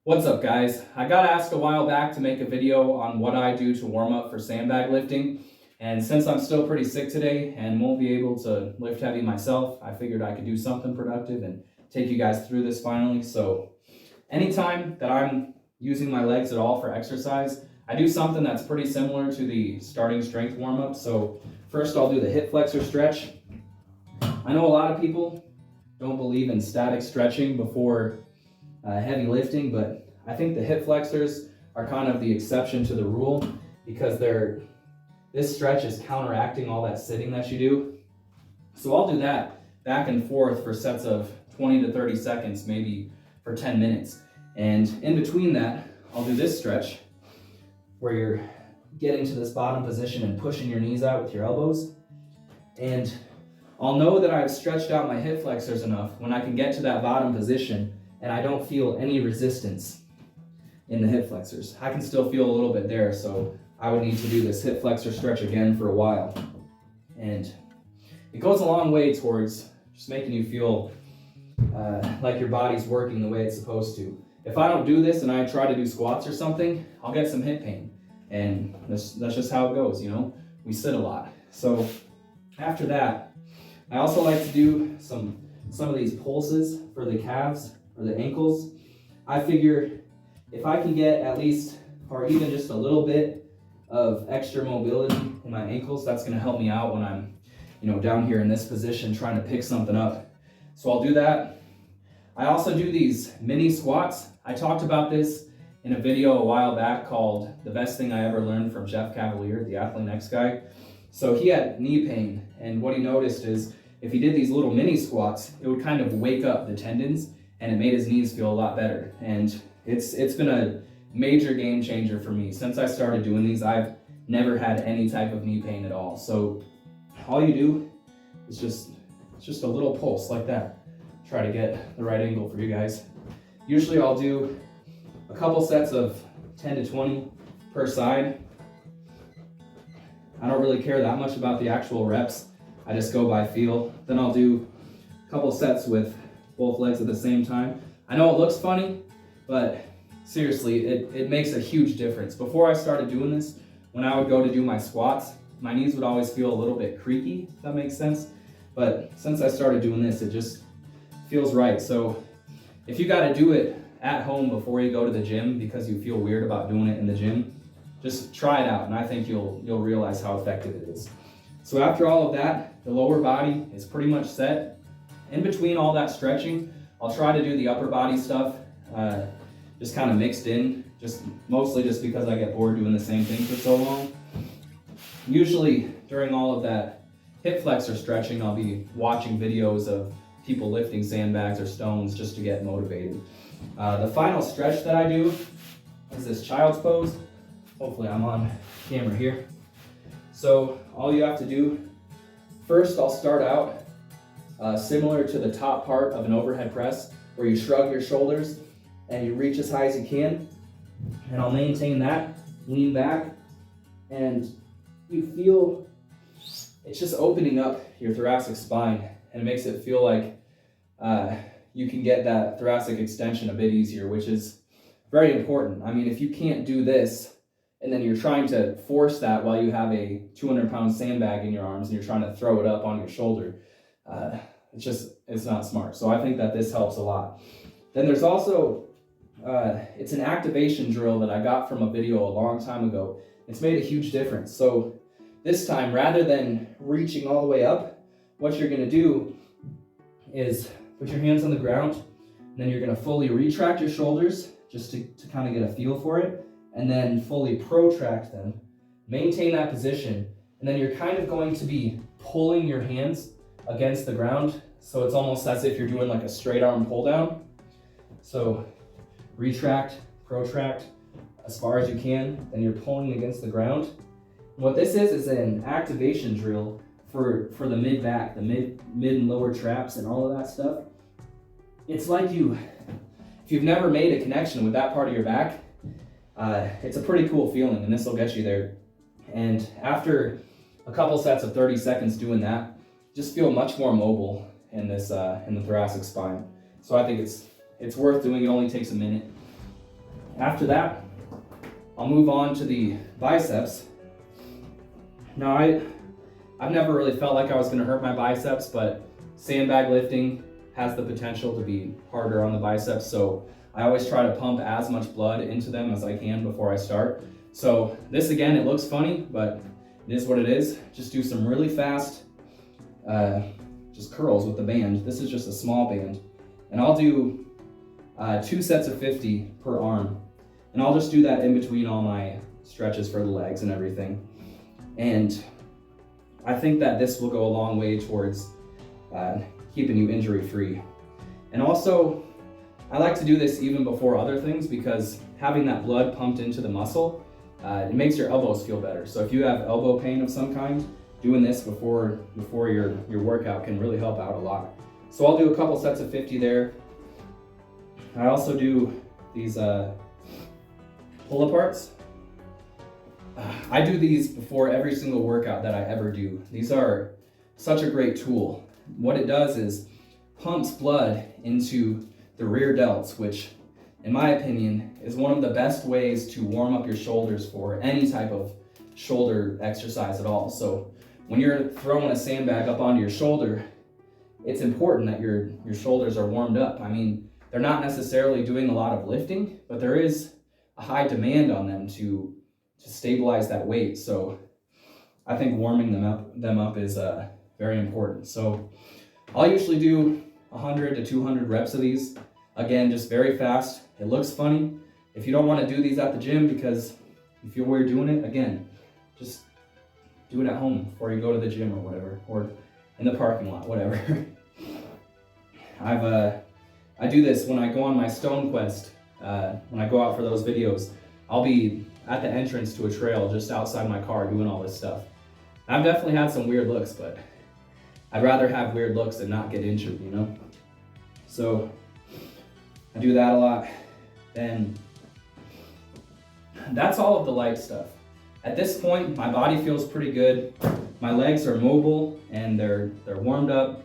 What's up, guys? I got asked a while back to make a video on what I do to warm up for sandbag lifting, and since I'm still pretty sick today and won't be able to lift heavy myself, I figured I could do something productive and take you guys through this finally. So anytime that I'm using my legs at all for exercise, I do something that's pretty similar to the starting strength warm-up. So first I'll do the hip flexor stretch. I know a lot of people don't believe in static stretching before heavy lifting, but I think the hip flexors are kind of the exception to the rule because this stretch is counteracting all that sitting that you do. So I'll do that back and forth for sets of 20 to 30 seconds, maybe for 10 minutes. And in between that, I'll do this stretch where you're getting to this bottom position and pushing your knees out with your elbows. And I'll know that I've stretched out my hip flexors enough when I can get to that bottom position and I don't feel any resistance in the hip flexors. I can still feel a little bit there, so I would need to do this hip flexor stretch again for a while. And it goes a long way towards just making you feel like your body's working the way it's supposed to. If I don't do this and I try to do squats or something, I'll get some hip pain. And that's just how it goes, you know? We sit a lot. So after that, I also like to do some of these pulses for the calves or the ankles. I figure if I can get at least, or even just a little bit of extra mobility in my ankles, that's gonna help me out when I'm, down here in this position trying to pick something up. So I'll do that. I also do these mini squats. I talked about this in a video a while back called The Best Thing I Ever Learned from Jeff Cavalier, the Athlete Next guy. So he had knee pain, and what he noticed is if he did these little mini squats, it would kind of wake up the tendons and it made his knees feel a lot better. And it's been a major game changer for me. Since I started doing these, I've never had any type of knee pain at all. So all you do is just a little pulse like that. Try to get the right angle for you guys. Usually I'll do a couple sets of 10 to 20 per side. I don't really care that much about the actual reps. I just go by feel. Then I'll do a couple sets with both legs at the same time. I know it looks funny, but seriously, it makes a huge difference. Before I started doing this, when I would go to do my squats, my knees would always feel a little bit creaky, if that makes sense. But since I started doing this, it just feels right. So if you gotta do it at home before you go to the gym because you feel weird about doing it in the gym, just try it out, and I think you'll realize how effective it is. So after all of that, the lower body is pretty much set. In between all that stretching, I'll try to do the upper body stuff, just kind of mixed in, mostly just because I get bored doing the same thing for so long. Usually during all of that hip flexor stretching, I'll be watching videos of people lifting sandbags or stones just to get motivated. The final stretch that I do is this child's pose. Hopefully I'm on camera here. So all you have to do, first I'll start out similar to the top part of an overhead press where you shrug your shoulders and you reach as high as you can. And I'll maintain that, lean back, and you feel it's just opening up your thoracic spine, and it makes it feel like you can get that thoracic extension a bit easier, which is very important. I memean, if you can't do this and then you're trying to force that while you have a 200-pound sandbag in your arms and you're trying to throw it up on your shoulder, it's not smart. So I think that this helps a lot. Then there's also, it's an activation drill that I got from a video a long time ago. It's made a huge difference. So this time, rather than reaching all the way up, what you're gonna do is put your hands on the ground, and then you're gonna fully retract your shoulders just to kind of get a feel for it, and then fully protract them, maintain that position, and then you're kind of going to be pulling your hands against the ground, so it's almost as if you're doing like a straight arm pull down. So retract, protract as far as you can, then you're pulling against the ground. What this is an activation drill for the mid back, the mid and lower traps and all of that stuff. It's like if you've never made a connection with that part of your back, it's a pretty cool feeling, and this will get you there. And after a couple sets of 30 seconds doing that, just feel much more mobile in this in the thoracic spine. So I think it's worth doing. It only takes a minute. After that, I'll move on to the biceps. Now, I've never really felt like I was gonna hurt my biceps, but sandbag lifting has the potential to be harder on the biceps, so I always try to pump as much blood into them as I can before I start. So this, again, it looks funny, but it is what it is. Just do some really fast, just curls with the band. This is just a small band. And I'll do 2 sets of 50 per arm. And I'll just do that in between all my stretches for the legs and everything. And I think that this will go a long way towards keeping you injury free. And also, I like to do this even before other things, because having that blood pumped into the muscle, it makes your elbows feel better. So if you have elbow pain of some kind, doing this before your workout can really help out a lot. So I'll do a couple sets of 50 there. I also do these pull aparts. I do these before every single workout that I ever do. These are such a great tool. What it does is pumps blood into the rear delts, which in my opinion is one of the best ways to warm up your shoulders for any type of shoulder exercise at all. So when you're throwing a sandbag up onto your shoulder, it's important that your shoulders are warmed up. I mean, they're not necessarily doing a lot of lifting, but there is a high demand on them to stabilize that weight. So I think warming them up is very important. So I'll usually do 100 to 200 reps of these. Again, just very fast. It looks funny. If you don't want to do these at the gym because you feel weird doing it, again, just do it at home before you go to the gym or whatever, or in the parking lot, whatever. I do this when I go on my stone quest. When I go out for those videos, I'll be at the entrance to a trail just outside my car doing all this stuff. I've definitely had some weird looks, but I'd rather have weird looks than not get injured, you know? So I do that a lot. Then that's all of the light stuff. At this point, my body feels pretty good. My legs are mobile and they're warmed up.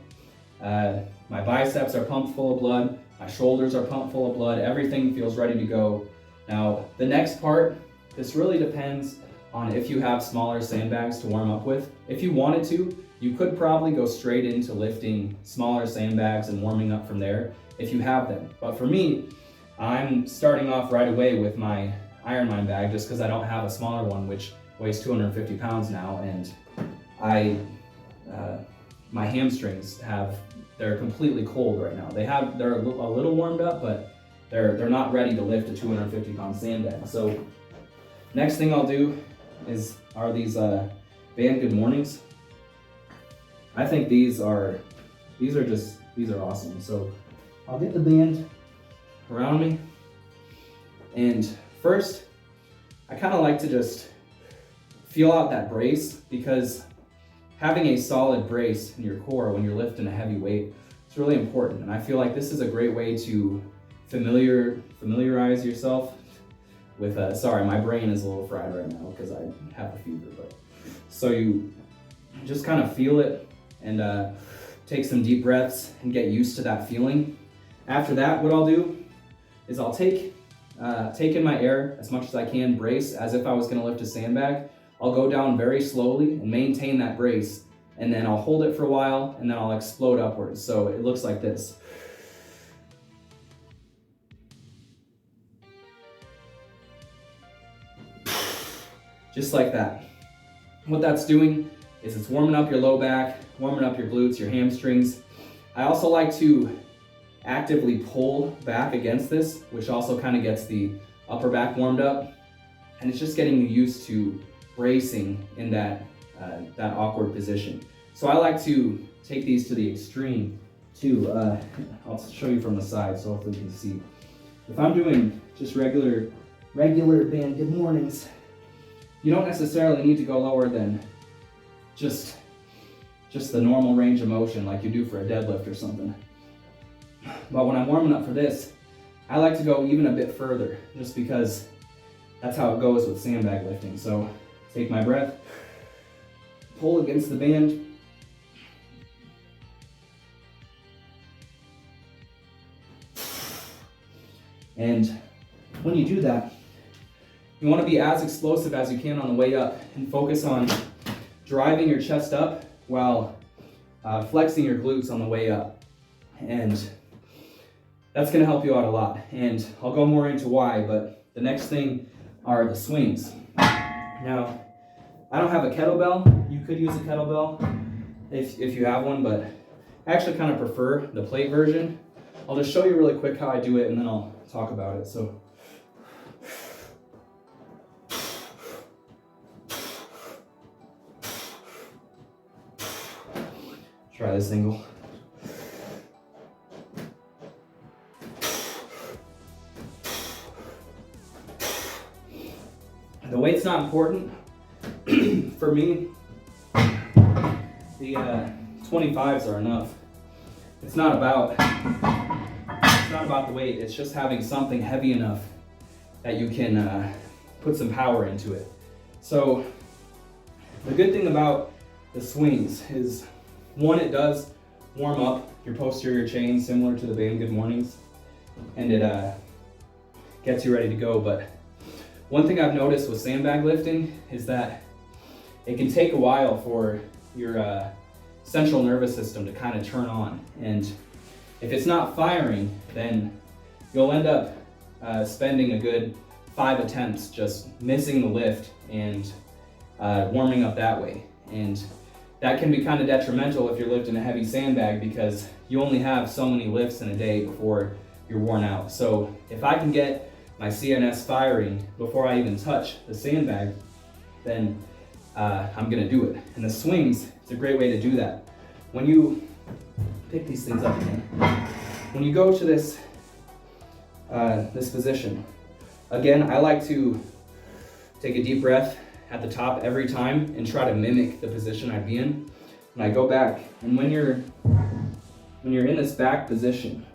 My biceps are pumped full of blood. My shoulders are pumped full of blood. Everything feels ready to go. Now, the next part, this really depends on if you have smaller sandbags to warm up with. If you wanted to, you could probably go straight into lifting smaller sandbags and warming up from there if you have them. But for me, I'm starting off right away with my Ironman bag just because I don't have a smaller one, which weighs 250 pounds now, and my hamstrings they're completely cold right now. They're a little warmed up, but they're not ready to lift a 250 pound sandbag. So next thing I'll do are these band good mornings. I think these are awesome. So I'll get the band around me, and first I kind of like to just feel out that brace, because having a solid brace in your core when you're lifting a heavy weight is really important. And I feel like this is a great way to familiarize yourself with, sorry, my brain is a little fried right now because I have a fever, but so you just kind of feel it and take some deep breaths and get used to that feeling. After that, what I'll do is I'll take in my air as much as I can, brace as if I was gonna lift a sandbag. I'll go down very slowly and maintain that brace, and then I'll hold it for a while, and then I'll explode upwards. So it looks like this. Just like that. What that's doing is it's warming up your low back, warming up your glutes, your hamstrings. I also like to actively pull back against this, which also kind of gets the upper back warmed up, and it's just getting you used to bracing in that awkward position. So I like to take these to the extreme too. I'll show you from the side so hopefully you can see. If I'm doing just regular band good mornings, you don't necessarily need to go lower than just the normal range of motion like you do for a deadlift or something. But when I'm warming up for this, I like to go even a bit further, just because that's how it goes with sandbag lifting. So take my breath, pull against the band, and when you do that, you want to be as explosive as you can on the way up and focus on driving your chest up while flexing your glutes on the way up. And that's going to help you out a lot. And I'll go more into why, but the next thing are the swings. Now, I don't have a kettlebell. You could use a kettlebell if you have one, but I actually kind of prefer the plate version. I'll just show you really quick how I do it and then I'll talk about it. So, try this angle. The weight's not important. For me, the 25s are enough. It's not about the weight, it's just having something heavy enough that you can put some power into it. So the good thing about the swings is, one, it does warm up your posterior chain similar to the band good mornings, and it gets you ready to go. But one thing I've noticed with sandbag lifting is that it can take a while for your central nervous system to kind of turn on. And if it's not firing, then you'll end up spending a good 5 attempts just missing the lift and warming up that way. And that can be kind of detrimental if you're lifting a heavy sandbag, because you only have so many lifts in a day before you're worn out. So if I can get my CNS firing before I even touch the sandbag, then I'm gonna do it. And the swings, it's a great way to do that. When you pick these things up again, when you go to this this position, again, I like to take a deep breath at the top every time and try to mimic the position I'd be in. And I go back, and when you're in this back position,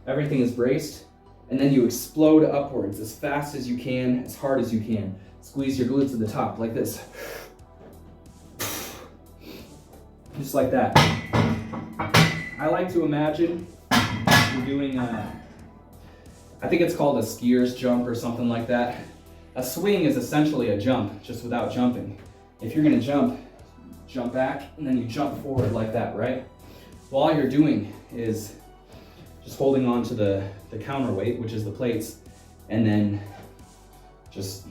everything is braced, and then you explode upwards as fast as you can, as hard as you can. Squeeze your glutes at the top like this. Just like that. I like to imagine you're doing I think it's called a skier's jump or something like that. A swing is essentially a jump, just without jumping. If you're gonna jump back, and then you jump forward like that, right? Well, all you're doing is just holding on to the counterweight, which is the plates, and then just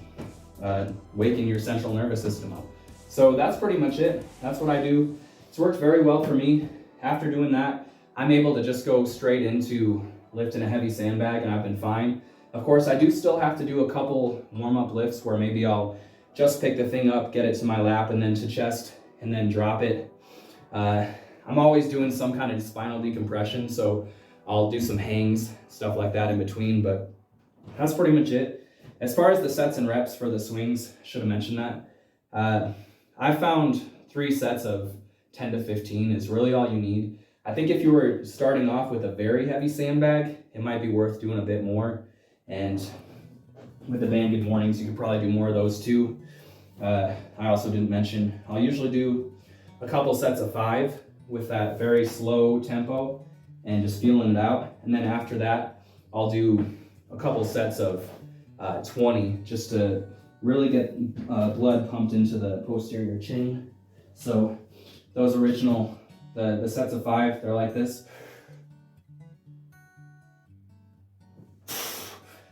waking your central nervous system up. So that's pretty much it. That's what I do. It's worked very well for me. After doing that, I'm able to just go straight into lifting a heavy sandbag, and I've been fine. Of course, I do still have to do a couple warm-up lifts where maybe I'll just pick the thing up, get it to my lap, and then to chest, and then drop it. I'm always doing some kind of spinal decompression, so I'll do some hangs, stuff like that in between, but that's pretty much it. As far as the sets and reps for the swings, should have mentioned that. I found 3 sets of 10 to 15 is really all you need. I think if you were starting off with a very heavy sandbag, it might be worth doing a bit more. And with the band good mornings, you could probably do more of those too. I also didn't mention, I'll usually do a couple sets of 5 with that very slow tempo and just feeling it out. And then after that, I'll do a couple sets of 20 just to really get blood pumped into the posterior chain. So those original, the sets of 5, they're like this.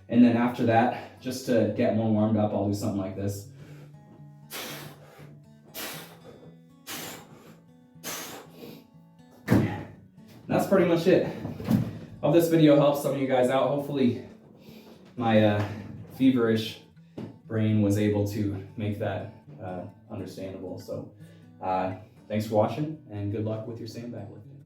And then after that, just to get more warmed up, I'll do something like this. And that's pretty much it. Hope this video helps some of you guys out. Hopefully my feverish brain was able to make that understandable. So thanks for watching, and good luck with your sandbag lifting.